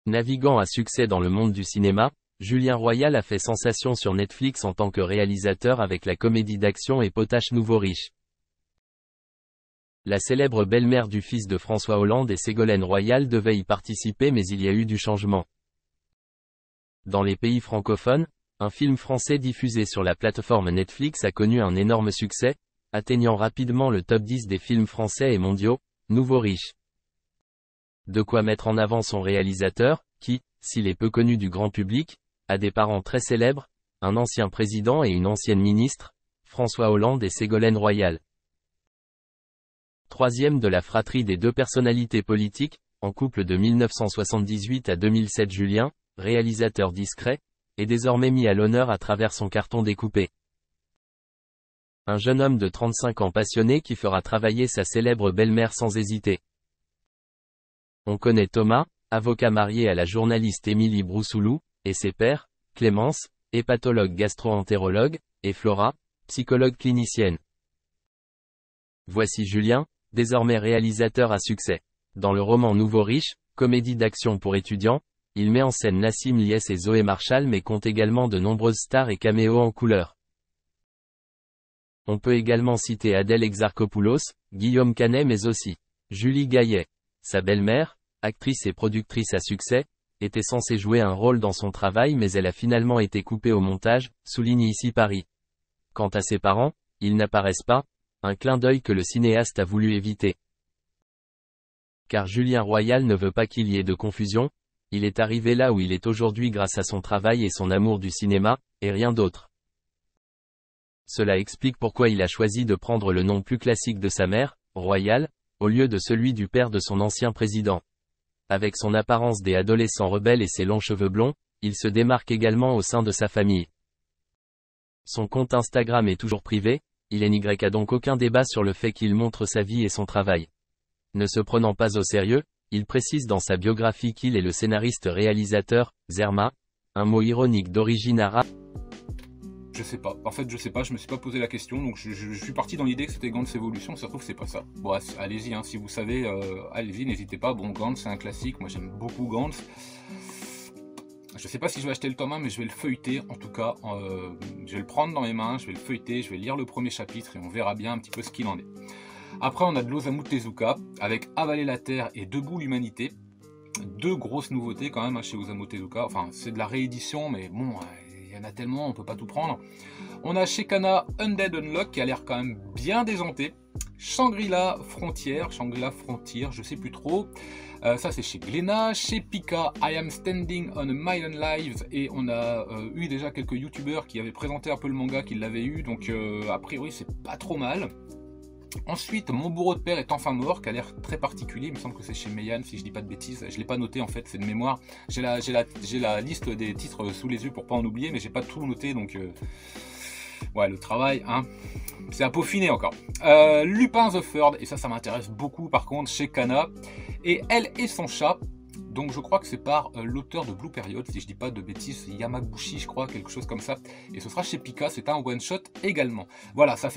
Naviguant à succès dans le monde du cinéma, Julien Royal a fait sensation sur Netflix en tant que réalisateur avec la comédie d'action et Potache Nouveau Riche. La célèbre belle-mère du fils de François Hollande et Ségolène Royal devait y participer, mais il y a eu du changement. Dans les pays francophones, un film français diffusé sur la plateforme Netflix a connu un énorme succès, atteignant rapidement le top 10 des films français et mondiaux, Nouveau Riche. De quoi mettre en avant son réalisateur, qui, s'il est peu connu du grand public, a des parents très célèbres, un ancien président et une ancienne ministre, François Hollande et Ségolène Royal. Troisième de la fratrie des deux personnalités politiques, en couple de 1978 à 2007, Julien, réalisateur discret, est désormais mis à l'honneur à travers son carton découpé. Un jeune homme de 35 ans passionné qui fera travailler sa célèbre belle-mère sans hésiter. On connaît Thomas, avocat marié à la journaliste Émilie Broussoulou, et ses pères, Clémence, hépatologue gastro-entérologue, et Flora, psychologue clinicienne. Voici Julien, désormais réalisateur à succès. Dans le roman Nouveau Riche, comédie d'action pour étudiants, il met en scène Nassim Liès et Zoé Marshall, mais compte également de nombreuses stars et caméos en couleur. On peut également citer Adèle Exarchopoulos, Guillaume Canet, mais aussi Julie Gaillet. Sa belle-mère, actrice et productrice à succès, était censée jouer un rôle dans son travail, mais elle a finalement été coupée au montage, souligne ici Paris. Quant à ses parents, ils n'apparaissent pas, un clin d'œil que le cinéaste a voulu éviter. Car Julien Royal ne veut pas qu'il y ait de confusion, il est arrivé là où il est aujourd'hui grâce à son travail et son amour du cinéma, et rien d'autre. Cela explique pourquoi il a choisi de prendre le nom plus classique de sa mère, Royal, au lieu de celui du père de son ancien président. Avec son apparence des adolescents rebelles et ses longs cheveux blonds, il se démarque également au sein de sa famille. Son compte Instagram est toujours privé, il n'y a donc aucun débat sur le fait qu'il montre sa vie et son travail. Ne se prenant pas au sérieux, il précise dans sa biographie qu'il est le scénariste-réalisateur, Zerma, un mot ironique d'origine arabe. Je sais pas, en fait je sais pas, je me suis pas posé la question, donc je suis parti dans l'idée que c'était Gantz Evolution, ça se trouve c'est pas ça. Bon allez-y, hein, si vous savez, allez-y, n'hésitez pas. Bon, Gantz c'est un classique, moi j'aime beaucoup Gantz. Je sais pas si je vais acheter le tome 1, mais je vais le feuilleter, en tout cas, je vais le prendre dans mes mains, je vais le feuilleter, je vais lire le premier chapitre et on verra bien un petit peu ce qu'il en est. Après on a de l'Osamu Tezuka, avec Avaler la Terre et Debout l'Humanité. Deux grosses nouveautés quand même hein, chez Osamu Tezuka, enfin c'est de la réédition, mais bon... il y en a tellement, on peut pas tout prendre. On a chez Kana Undead Unlock qui a l'air quand même bien déjanté. Shangri-La Frontier, je sais plus trop. Ça c'est chez Glénat. Chez Pika, I Am Standing on a Million Lives. Et on a eu déjà quelques youtubeurs qui avaient présenté un peu le manga, qui l'avaient eu. Donc a priori c'est pas trop mal. Ensuite, Mon bourreau de père est enfin mort, qui a l'air très particulier, il me semble que c'est chez Meian, si je dis pas de bêtises, je l'ai pas noté en fait, c'est de mémoire, j'ai la liste des titres sous les yeux pour pas en oublier, mais j'ai pas tout noté, donc ouais, le travail, hein, c'est à peaufiner encore. Lupin the Third, et ça m'intéresse beaucoup par contre, chez Kana, et Elle et son chat, donc je crois que c'est par l'auteur de Blue Period, si je dis pas de bêtises, Yamaguchi je crois, quelque chose comme ça, et ce sera chez Pika, c'est un one shot également. Voilà, ça fait